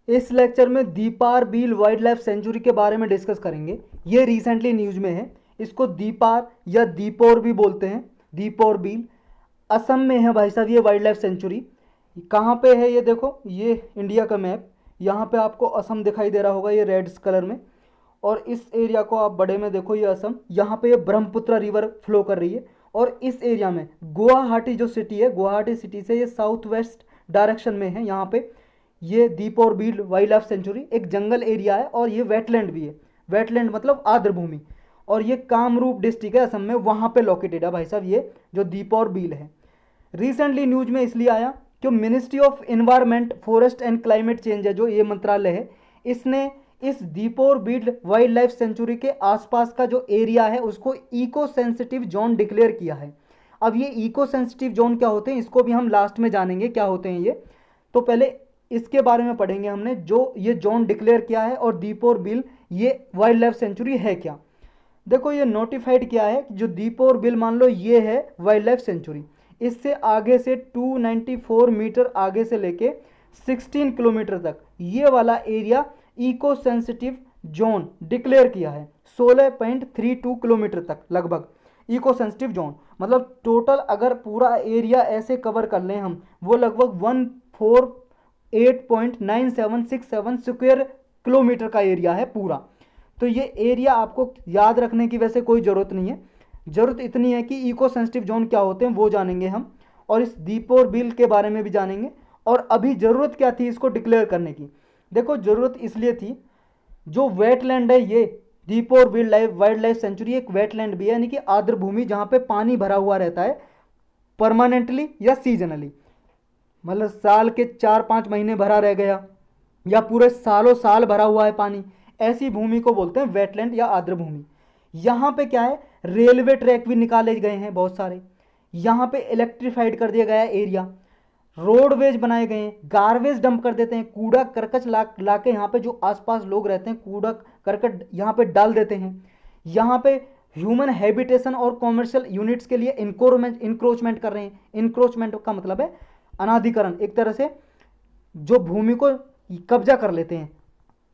इस लेक्चर में दीपार बील wild life sanctuary के बारे में डिस्कस करेंगे। ये रिसेंटली न्यूज में है। इसको दीपार या दीपोर भी बोलते हैं, दीपोर बील। असम में है भाई साहब ये वाइल्ड लाइफ सेंचुरी। कहाँ पे है ये देखो, ये इंडिया का मैप। यहाँ पे आपको असम दिखाई दे रहा होगा ये रेड कलर में। और इस एरिया को आप बड़े में देखो, ये असम। यहाँ पे ये ब्रह्मपुत्र रिवर फ्लो कर रही है। और इस एरिया में गुवाहाटी जो सिटी है, गुवाहाटी सिटी से ये साउथ वेस्ट डायरेक्शन में है। यहाँ पे ये दीपोर बील वाइल्ड लाइफ सेंचुरी एक जंगल एरिया है और ये वेटलैंड भी है। वेटलैंड मतलब आर्द्र भूमि। और ये कामरूप डिस्ट्रिक्ट है असम में, वहाँ पे लोकेटेड है भाई साहब ये जो दीपोर बील है। रिसेंटली न्यूज में इसलिए आया कि ministry of environment forest and climate change है जो ये मंत्रालय है, इसने इस दीपोर बील वाइल्ड लाइफ सेंचुरी के आसपास का जो एरिया है उसको इको सेंसिटिव जोन डिक्लेयर किया है। अब ये इको सेंसिटिव जोन क्या होते हैं इसको भी हम लास्ट में जानेंगे क्या होते हैं ये। तो पहले इसके बारे में पढ़ेंगे हमने, जो ये जोन डिक्लेयर किया है और दीपोर बिल ये वाइल्ड लाइफ सेंचुरी है क्या। देखो ये नोटिफाइड किया है कि जो दीपोर बिल मान लो ये है वाइल्ड लाइफ सेंचुरी, इससे आगे से 294 मीटर आगे से लेके 16 किलोमीटर तक ये वाला area eco sensitive zone declare किया है। 16.32 किलोमीटर तक लगभग इको सेंसिटिव जोन, मतलब टोटल अगर पूरा एरिया ऐसे कवर कर लें हम, वो लगभग 148.9767 स्क्वायर किलोमीटर का एरिया है पूरा। तो ये एरिया आपको याद रखने की वैसे कोई ज़रूरत नहीं है, ज़रूरत इतनी है कि इको सेंसिटिव जोन क्या होते हैं वो जानेंगे हम, और इस दीपोर बिल के बारे में भी जानेंगे। और अभी ज़रूरत क्या थी इसको डिक्लेयर करने की, देखो ज़रूरत इसलिए थी, जो वेटलैंड है ये दीपोर वाइल्ड लाइफ सेंचुरी एक वेटलैंड भी है, यानी कि आर्द्र भूमि जहाँ पे पानी भरा हुआ रहता है परमानेंटली या सीजनली, मतलब साल के 4-5 महीने भरा रह गया या पूरे सालों साल भरा हुआ है पानी, ऐसी भूमि को बोलते हैं वेटलैंड या आर्द्र भूमि। यहाँ पे क्या है, रेलवे ट्रैक भी निकाले गए हैं बहुत सारे, यहाँ पे इलेक्ट्रीफाइड कर दिया गया है एरिया, रोडवेज बनाए गए हैं, गार्बेज डंप कर देते हैं, कूड़ा करकट ला के यहाँ पे जो आसपास लोग रहते हैं कूड़ा करकट यहाँ पे डाल देते हैं। यहाँ पे ह्यूमन हैबिटेशन और कॉमर्शियल यूनिट्स के लिए इंक्रोचमेंट कर रहे हैं। इंक्रोचमेंट का मतलब है अनाधिकरण, एक तरह से जो भूमि को कब्जा कर लेते हैं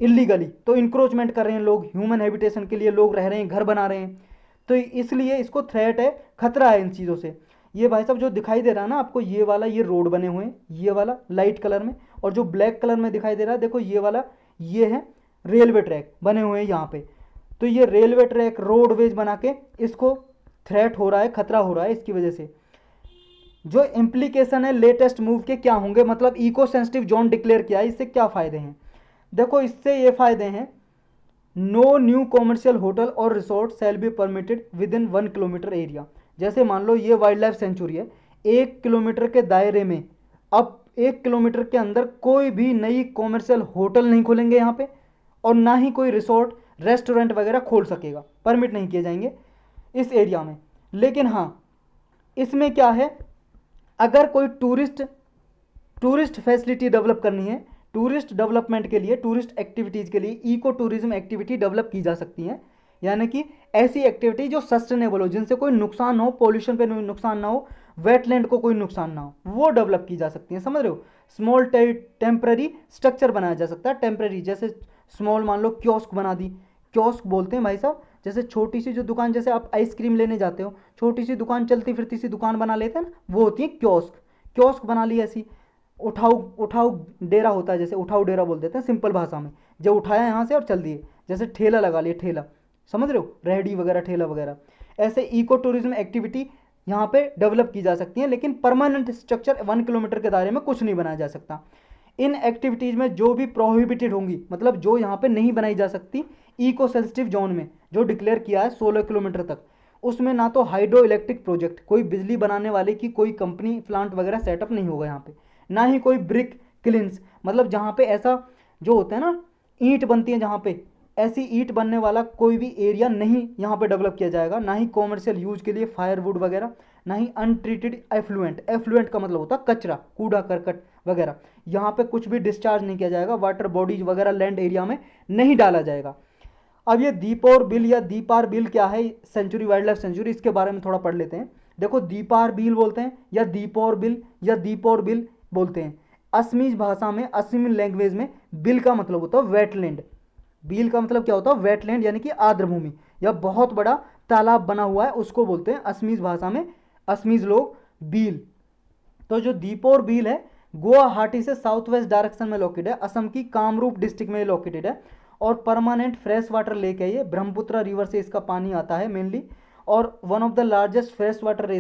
इलीगली, तो इंक्रोचमेंट कर रहे हैं लोग, ह्यूमन हैबिटेशन के लिए लोग रह रहे हैं, घर बना रहे हैं, तो इसलिए इसको थ्रेट है, खतरा है इन चीज़ों से। ये भाई साहब जो दिखाई दे रहा है ना आपको, ये वाला ये रोड बने हुए हैं, ये वाला लाइट कलर में, और जो ब्लैक कलर में दिखाई दे रहा है देखो ये वाला, ये है रेलवे ट्रैक बने हुए हैं यहाँ पे। तो ये रेलवे ट्रैक रोडवेज बना के इसको थ्रेट हो रहा है, खतरा हो रहा है। इसकी वजह से जो इम्प्लीकेशन है लेटेस्ट मूव के क्या होंगे, मतलब इको सेंसिटिव जोन डिक्लेयर किया है, इससे क्या फ़ायदे हैं, देखो इससे ये फ़ायदे हैं, नो न्यू कॉमर्शियल होटल और resort shall be permitted within 1 kilometre area. जैसे मान लो ये वाइल्ड लाइफ सेंचुरी है, 1 किलोमीटर के दायरे में, अब 1 किलोमीटर के अंदर कोई भी नई कॉमर्शियल होटल नहीं खोलेंगे यहाँ पे, और ना ही कोई रिसोर्ट रेस्टोरेंट वगैरह खोल सकेगा, परमिट नहीं किए जाएंगे इस एरिया में। लेकिन हाँ इसमें क्या है, अगर कोई टूरिस्ट फैसिलिटी डेवलप करनी है, टूरिस्ट डेवलपमेंट के लिए, टूरिस्ट एक्टिविटीज़ के लिए इको टूरिज्म एक्टिविटी डेवलप की जा सकती हैं, यानी कि ऐसी एक्टिविटी जो सस्टेनेबल हो, जिनसे कोई नुकसान ना हो, पॉल्यूशन पे नुकसान ना हो, वेटलैंड को कोई नुकसान ना हो, वो डेवलप की जा सकती हैं, समझ रहे हो। स्मॉल टेम्पररी स्ट्रक्चर बनाया जा सकता है, टेम्पररी, जैसे स्मॉल मान लो क्योस्क बना दी, क्योस्क बोलते हैं भाई साहब, जैसे छोटी सी जो दुकान, जैसे आप आइसक्रीम लेने जाते हो, छोटी सी दुकान, चलती फिरती सी दुकान बना लेते हैं ना, वो होती है क्योस्क। क्योस्क बना ली ऐसी, उठाऊ उठाऊ डेरा होता है, जैसे उठाऊ डेरा बोल देते हैं सिंपल भाषा में, जो उठाया यहाँ से और चल दिए, जैसे ठेला लगा लिए, ठेला, समझ रहे हो, रेहड़ी वगैरह, ठेला वगैरह। ऐसे इको टूरिज्म एक्टिविटी यहाँ पे डेवलप की जा सकती है, लेकिन परमानेंट स्ट्रक्चर 1 किलोमीटर के दायरे में कुछ नहीं बनाया जा सकता। इन एक्टिविटीज़ में जो भी प्रोहिबिटेड होंगी, मतलब जो यहाँ पे नहीं बनाई जा सकती इको सेंसिटिव जोन में, जो डिक्लेयर किया है 16 किलोमीटर तक, उसमें ना तो हाइड्रो इलेक्ट्रिक प्रोजेक्ट, कोई बिजली बनाने वाले की कोई कंपनी प्लांट वगैरह सेटअप नहीं होगा यहाँ पे, ना ही कोई ब्रिक क्लिन्स, मतलब जहाँ पे ऐसा जो होता है ना ईंट बनती है जहाँ पे, ऐसी ईंट बनने वाला कोई भी एरिया नहीं यहाँ पे डेवलप किया जाएगा, ना ही कॉमर्शियल यूज के लिए फायरवुड वगैरह, ना ही अनट्रीटेड एफ्लुएंट, एफ्लुएंट का मतलब होता है कचरा, कूड़ा करकट वगैरह, यहाँ पे कुछ भी डिस्चार्ज नहीं किया जाएगा, वाटर बॉडीज वगैरह लैंड एरिया में नहीं डाला जाएगा। अब ये दीपोर बिल या दीपार बिल क्या है, सेंचुरी वाइल्ड लाइफ सेंचुरी, इसके बारे में थोड़ा पढ़ लेते हैं। देखो दीपार बिल बोलते हैं या दीपोर बिल बोलते हैं, असमीज भाषा में, असमी लैंग्वेज में बिल का मतलब होता है वेटलैंड। बिल का मतलब क्या होता है? वेटलैंड, यानी कि आर्द्रभूमि या बहुत बड़ा तालाब बना हुआ है, उसको बोलते हैं असमीज भाषा में, असमीज लोग, बील। तो जो दीपोर बील है गुवाहाटी से साउथ वेस्ट डायरेक्शन में लोकेटेड है, असम की कामरूप डिस्ट्रिक्ट में लोकेटेड है, और परमानेंट फ्रेश वाटर लेक है ये, ब्रह्मपुत्र रिवर से इसका पानी आता है मेनली, और one of the largest fresh water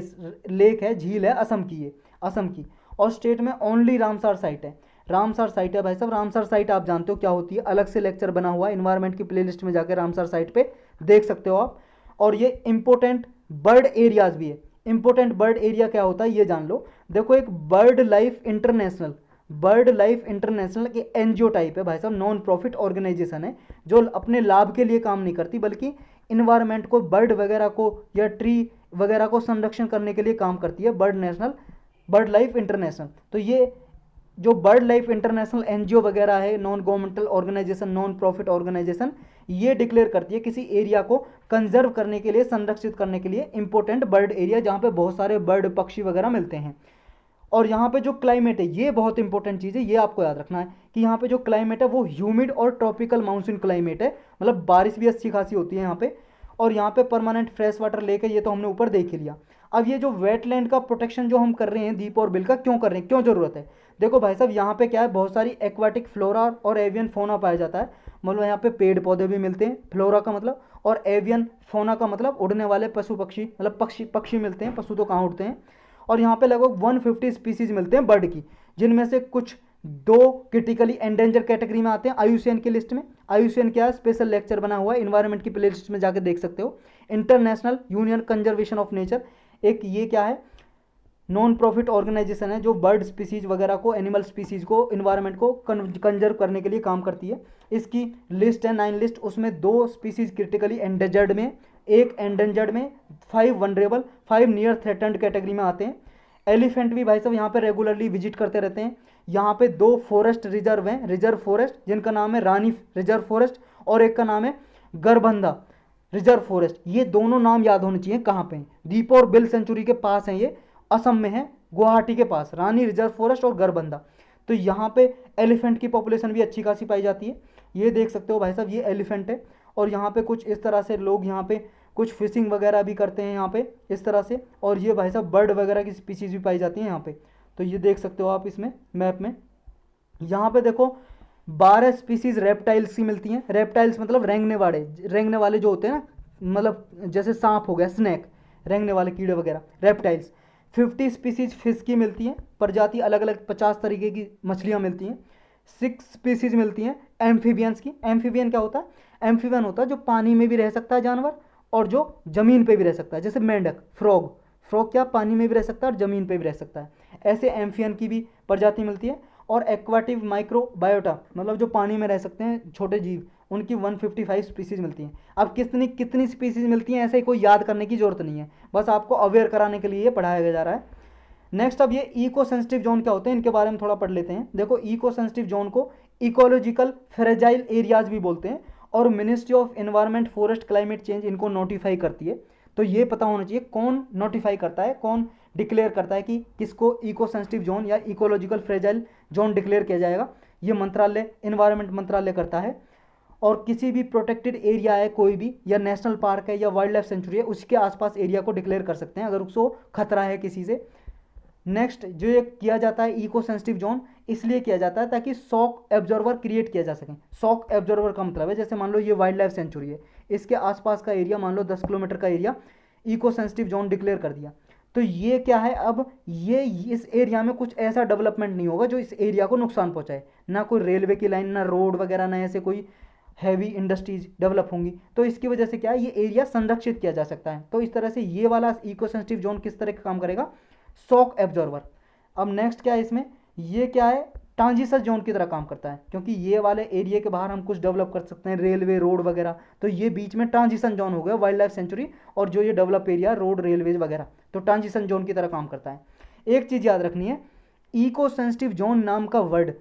lake है, झील है असम की ये, असम की। और स्टेट में ओनली रामसर साइट है, रामसर साइट है भाई साहब। रामसर साइट आप जानते हो क्या होती है, अलग से लेक्चर बना हुआ है इन्वायरमेंट की प्लेलिस्ट में, जाकर रामसर साइट पे देख सकते हो आप। और ये इंपॉर्टेंट बर्ड एरियाज भी है। इंपॉर्टेंट बर्ड एरिया क्या होता है ये जान लो। देखो, एक bird life international, bird life international की एनजीओ टाइप है भाई साहब, नॉन प्रॉफिट ऑर्गेनाइजेशन है, जो अपने लाभ के लिए काम नहीं करती, बल्कि इन्वायरमेंट को, बर्ड वगैरह को या ट्री वगैरह को संरक्षण करने के लिए काम करती है, बर्ड लाइफ इंटरनेशनल। तो ये जो बर्ड लाइफ इंटरनेशनल एनजीओ वगैरह है, non governmental organisation, non profit organisation, ये डिक्लेयर करती है किसी एरिया को कंजर्व करने के लिए, संरक्षित करने के लिए, इंपॉर्टेंट बर्ड एरिया जहाँ पे बहुत सारे बर्ड, पक्षी वगैरह मिलते हैं। और यहाँ पे जो क्लाइमेट है, ये बहुत इंपॉर्टेंट चीज़ है, ये आपको याद रखना है कि यहाँ पे जो क्लाइमेट है वो ह्यूमिड और ट्रॉपिकल मानसून क्लाइमेट है, मतलब बारिश भी अच्छी खासी होती है यहाँ पे। और यहाँ पे परमानेंट फ्रेश वाटर लेक है, ये तो हमने ऊपर देख ही लिया। अब ये जो वेटलैंड का प्रोटेक्शन जो हम कर रहे हैं दीप और बिल का, क्यों कर रहे हैं, क्यों जरूरत है? देखो भाई साहब, यहाँ पे क्या है, बहुत सारी एक्वाटिक फ्लोरा और एवियन फोना पाया जाता है, मतलब यहाँ पे पेड़ पौधे भी मिलते हैं, फ्लोरा का मतलब, और एवियन फोना का मतलब उड़ने वाले पशु पक्षी, मतलब पक्षी मिलते हैं, पशु तो कहाँ उड़ते हैं। और यहाँ पे लगभग 150 स्पीसीज मिलते हैं बर्ड की, जिनमें से कुछ 2 क्रिटिकली एंडेंजर कैटेगरी में आते हैं आईयूसीएन की लिस्ट में। आईयूसीएन क्या है, स्पेशल लेक्चर बना हुआ है इन्वायरमेंट की प्ले लिस्ट में, जाकर देख सकते हो। International union conservation of nature, एक ये क्या है, नॉन प्रॉफिट ऑर्गेनाइजेशन है, जो बर्ड स्पीसीज वगैरह को, एनिमल स्पीसीज को, इन्वायरमेंट को कंजर्व करने के लिए काम करती है। इसकी लिस्ट है 9 लिस्ट, उसमें 2 स्पीसीज क्रिटिकली एंडेंजर्ड में, 1 एंडेंजर्ड में, 5 वनरेबल, 5 नियर थ्रेटन्ड कैटेगरी में आते हैं। एलिफेंट भी भाई साहब यहाँ पे रेगुलरली विजिट करते रहते हैं। यहाँ पे 2 फॉरेस्ट रिजर्व हैं, रिजर्व फॉरेस्ट, जिनका नाम है रानी रिजर्व फॉरेस्ट, और एक का नाम है गरबंधा रिजर्व फॉरेस्ट। ये दोनों नाम याद होने चाहिए, कहाँ पे हैं, दीप और बिल सेंचुरी के पास हैं ये, असम में है, गुवाहाटी के पास, रानी रिजर्व फॉरेस्ट और गरबंधा। तो यहाँ पे एलिफेंट की पॉपुलेशन भी अच्छी खासी पाई जाती है, ये देख सकते हो भाई साहब, ये एलिफेंट है। और यहाँ पे कुछ इस तरह से लोग यहाँ पे कुछ फिशिंग वगैरह भी करते हैं यहाँ पे इस तरह से, और ये भाई साहब बर्ड वगैरह की स्पीसीज भी पाई जाती हैं यहाँ पे। तो ये देख सकते हो आप इसमें मैप में। यहाँ पे देखो 12 स्पीसीज रेप्टाइल्स की मिलती हैं। रेप्टाइल्स मतलब रेंगने वाले जो होते हैं ना, मतलब जैसे सांप हो गया, स्नैक, रेंगने वाले कीड़े वगैरह, रेप्टाइल्स। 50 स्पीसीज फिश की मिलती हैं, प्रजाति अलग अलग 50 तरीके की मछलियाँ मिलती हैं। 6 स्पीसीज मिलती हैं एम्फीबियंस की। एम्फीबियन क्या होता है? एम्फीबियन होता है जो पानी में भी रह सकता है जानवर, और जो ज़मीन पे भी रह सकता है, जैसे मेंढक, फ्रॉग। फ्रॉग क्या पानी में भी रह सकता है और ज़मीन पे भी रह सकता है। ऐसे एम्फियन की भी प्रजाति मिलती है। और एक्वाटिव माइक्रोबायोटा, मतलब जो पानी में रह सकते हैं छोटे जीव, उनकी 155 स्पीसीज मिलती हैं। अब कितनी कितनी स्पीसीज मिलती हैं, ऐसे कोई याद करने की जरूरत नहीं है, बस आपको अवेयर कराने के लिए ये पढ़ाया जा रहा है। नेक्स्ट, अब ये इको सेंसिटिव जोन क्या होते हैं, इनके बारे में थोड़ा पढ़ लेते हैं। देखो, इको सेंसिटिव जोन को इकोलॉजिकल फ्रेजाइल एरियाज भी बोलते हैं, और ministry of environment, forest, climate change इनको नोटिफाई करती है। तो ये पता होना चाहिए कौन नोटिफाई करता है, कौन डिक्लेयर करता है कि किसको इको सेंसिटिव जोन या इकोलॉजिकल फ्रेजाइल जोन डिक्लेयर किया जाएगा। ये मंत्रालय, एनवायरनमेंट मंत्रालय करता है। और किसी भी प्रोटेक्टेड एरिया है कोई भी, या नेशनल पार्क है या वाइल्ड लाइफ सेंचुरी है, उसके आसपास एरिया को डिक्लेयर कर सकते हैं अगर उसको खतरा है किसी से। नेक्स्ट, जो ये किया जाता है इको सेंसिटिव जोन, इसलिए किया जाता है ताकि शॉक एब्जॉर्वर क्रिएट किया जा सके। शॉक एब्जॉर्वर का मतलब है, जैसे मान लो ये वाइल्ड लाइफ सेंचुरी है, इसके आसपास का एरिया मान लो 10 किलोमीटर का area eco sensitive zone declare कर दिया। तो ये क्या है, अब ये इस एरिया में कुछ ऐसा डेवलपमेंट नहीं होगा जो इस एरिया को नुकसान पहुंचाए, ना कोई रेलवे की लाइन, ना रोड वगैरह, ना ऐसे कोई हैवी इंडस्ट्रीज डेवलप होंगी। तो इसकी वजह से क्या है, ये एरिया संरक्षित किया जा सकता है। तो इस तरह से ये वाला इको सेंसिटिव जोन किस तरह का काम करेगा, शॉक एब्जॉर्वर। अब नेक्स्ट क्या है इसमें, ये क्या है, ट्रांजिशन जोन की तरह काम करता है, क्योंकि ये वाले एरिया के बाहर हम कुछ डेवलप कर सकते हैं, रेलवे, रोड वगैरह। तो ये बीच में ट्रांजिशन जोन हो गया वाइल्ड लाइफ सेंचुरी, और जो ये डेवलप एरिया, रोड, रेलवेज वगैरह, तो ट्रांजिशन जोन की तरह काम करता है। एक चीज़ याद रखनी है, इको सेंसिटिव जोन नाम का वर्ड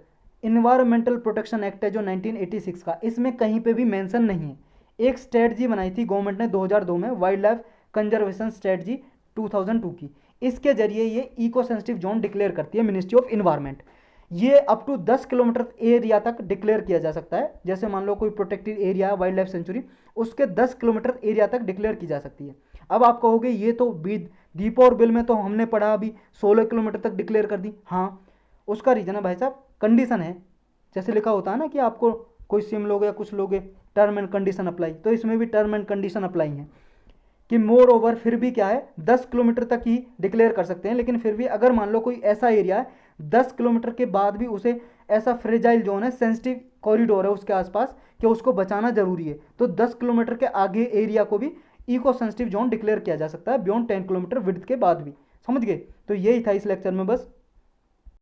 इन्वायरमेंटल प्रोटेक्शन एक्ट है जो 1986 का, इसमें कहीं पे भी मेंशन नहीं है। एक स्ट्रेटजी बनाई थी गवर्नमेंट ने 2002 में, वाइल्ड लाइफ कंजर्वेशन स्ट्रेटजी 2002 की। इसके जरिए ये इको सेंसिटिव जोन डिक्लेयर करती है मिनिस्ट्री ऑफ इन्वायरमेंट। ये अप टू 10 किलोमीटर एरिया तक डिक्लेयर किया जा सकता है। जैसे मान लो कोई प्रोटेक्टेड एरिया है, वाइल्ड लाइफ सेंचुरी, उसके 10 किलोमीटर एरिया तक डिक्लेयर की जा सकती है। अब आप कहोगे ये तो दीपौर बिल में तो हमने पढ़ा अभी 16 किलोमीटर तक डिक्लेयर कर दी। हाँ, उसका रीजन है भाई साहब, कंडीशन है। जैसे लिखा होता है ना कि आपको कोई सिम लोगे या कुछ लोगे, टर्म एंड कंडीशन अप्लाई, तो इसमें भी टर्म एंड कंडीशन अप्लाई है कि मोर ओवर फिर भी क्या है 10 किलोमीटर तक ही डिक्लेयर कर सकते हैं। लेकिन फिर भी अगर मान लो कोई ऐसा एरिया है 10 किलोमीटर के बाद भी उसे ऐसा फ्रेजाइल जोन है, सेंसिटिव कॉरिडोर है उसके आसपास, कि उसको बचाना जरूरी है, तो 10 किलोमीटर के आगे एरिया को भी इको सेंसिटिव जोन डिक्लेयर किया जा सकता है बियॉन्ड 10 किलोमीटर विड्थ के बाद भी। समझ गए? तो यही था इस लेक्चर में बस।